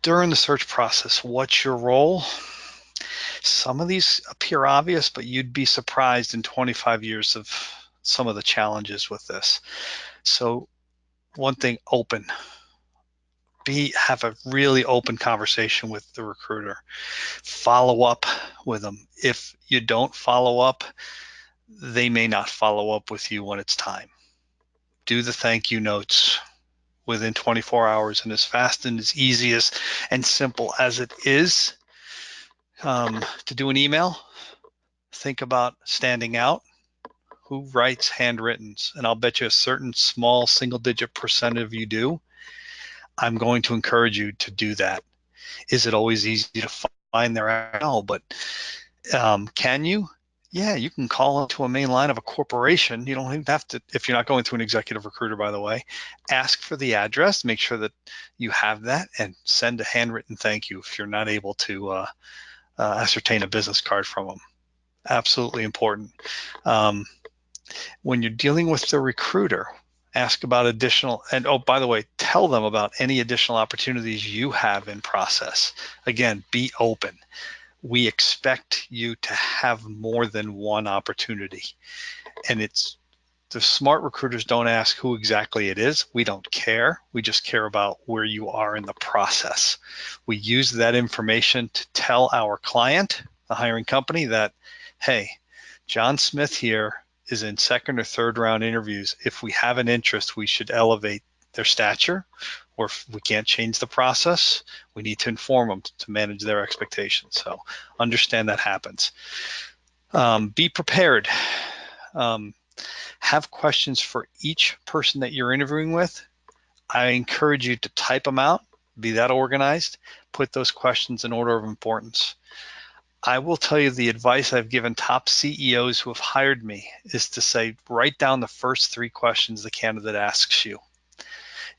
during the search process, what's your role? Some of these appear obvious, but you'd be surprised in 25 years of some of the challenges with this. So one thing, open. Have a really open conversation with the recruiter. Follow up with them. If you don't follow up, they may not follow up with you when it's time. Do the thank you notes within 24 hours, and as fast and as easy as and simple as it is to do an email, think about standing out. Who writes handwrittens? And I'll bet you a certain small single-digit percent of you do. I'm going to encourage you to do that. Is it always easy to find their no, but can you? Yeah, you can call into a main line of a corporation. You don't even have to, if you're not going through an executive recruiter, by the way, ask for the address, make sure that you have that, and send a handwritten thank you if you're not able to ascertain a business card from them. Absolutely important. When you're dealing with the recruiter, ask about additional, and oh, by the way, tell them about any additional opportunities you have in process. Again, be open. We expect you to have more than one opportunity. And the smart recruiters don't ask who exactly it is. We don't care. We just care about where you are in the process. We use that information to tell our client, the hiring company, that, hey, John Smith here is in second or third round interviews. If we have an interest, we should elevate their stature, or if we can't change the process, we need to inform them to manage their expectations. So understand that happens. Be prepared. Have questions for each person that you're interviewing with. I encourage you to type them out, be that organized, put those questions in order of importance. I will tell you the advice I've given top CEOs who have hired me is to say, write down the first 3 questions the candidate asks you.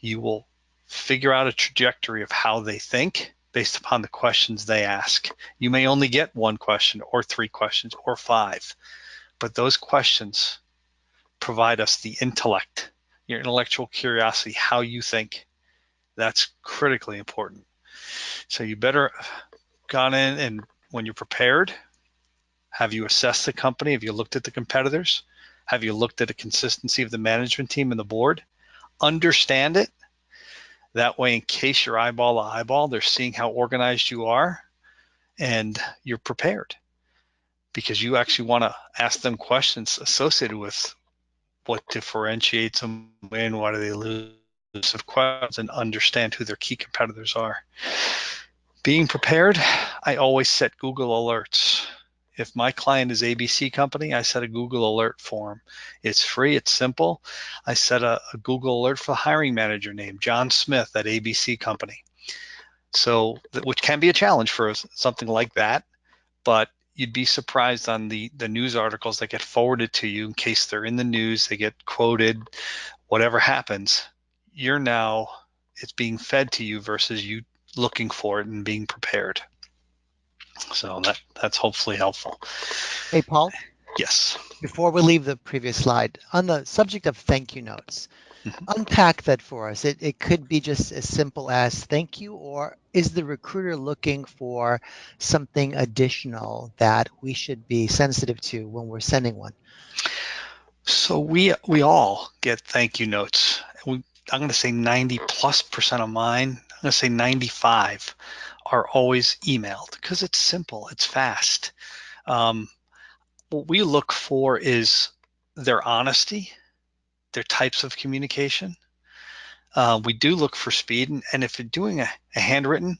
You will figure out a trajectory of how they think based upon the questions they ask. You may only get 1 question or 3 questions or 5, but those questions provide us the intellect, your intellectual curiosity, how you think. That's critically important. So you better gone in, and when you're prepared, have you assessed the company? Have you looked at the competitors? Have you looked at the consistency of the management team and the board? Understand it. That way, in case you're eyeball to eyeball, they're seeing how organized you are, and you're prepared, because you actually want to ask them questions associated with what differentiates them, win, why do they lose, of questions, and understand who their key competitors are. Being prepared, I always set Google alerts. If my client is ABC Company, I set a Google alert for them. It's free, it's simple. I set a Google alert for the hiring manager named John Smith at ABC Company. So, which can be a challenge for something like that, but you'd be surprised on the news articles that get forwarded to you in case they're in the news, they get quoted, whatever happens, it's being fed to you versus you looking for it and being prepared. So that's hopefully helpful. Hey, Paul, Yes. before we leave the previous slide, on the subject of thank you notes, unpack that for us. It could be just as simple as thank you, or is the recruiter looking for something additional that we should be sensitive to when we're sending one? So we all get thank you notes. I'm going to say 90+% of mine, I'm going to say 95 are always emailed because it's simple, it's fast. What we look for is their honesty, their types of communication. We do look for speed, and if you're doing a handwritten,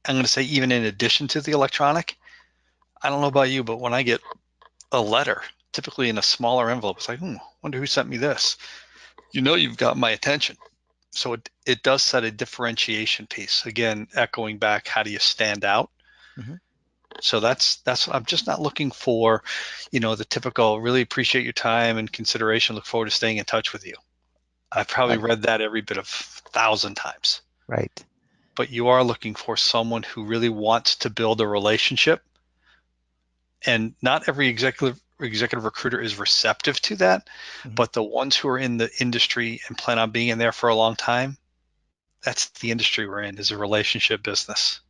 I'm going to say even in addition to the electronic, I don't know about you, but when I get a letter, typically in a smaller envelope, it's like, wonder who sent me this. You know you've got my attention. So it does set a differentiation piece. Again, echoing back, how do you stand out? Mm-hmm. So that's I'm just not looking for, the typical really appreciate your time and consideration, look forward to staying in touch with you. I've probably read that every bit of 1,000 times. Right. But you are looking for someone who really wants to build a relationship, and not every executive recruiter is receptive to that, Mm-hmm. but the ones who are in the industry and plan on being in there for a long time, That's the industry we're in, is a relationship business.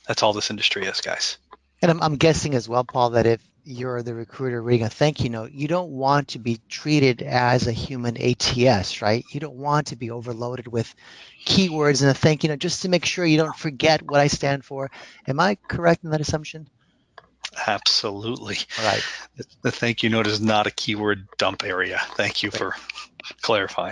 That's all this industry is, guys. And I'm guessing as well, Paul, that if you're the recruiter reading a thank you note, you don't want to be treated as a human ATS, right? You don't want to be overloaded with keywords in a thank you note just to make sure you don't forget what I stand for. Am I correct in that assumption? Absolutely. All right. The thank you note is not a keyword dump area. Thank you Great. for clarifying.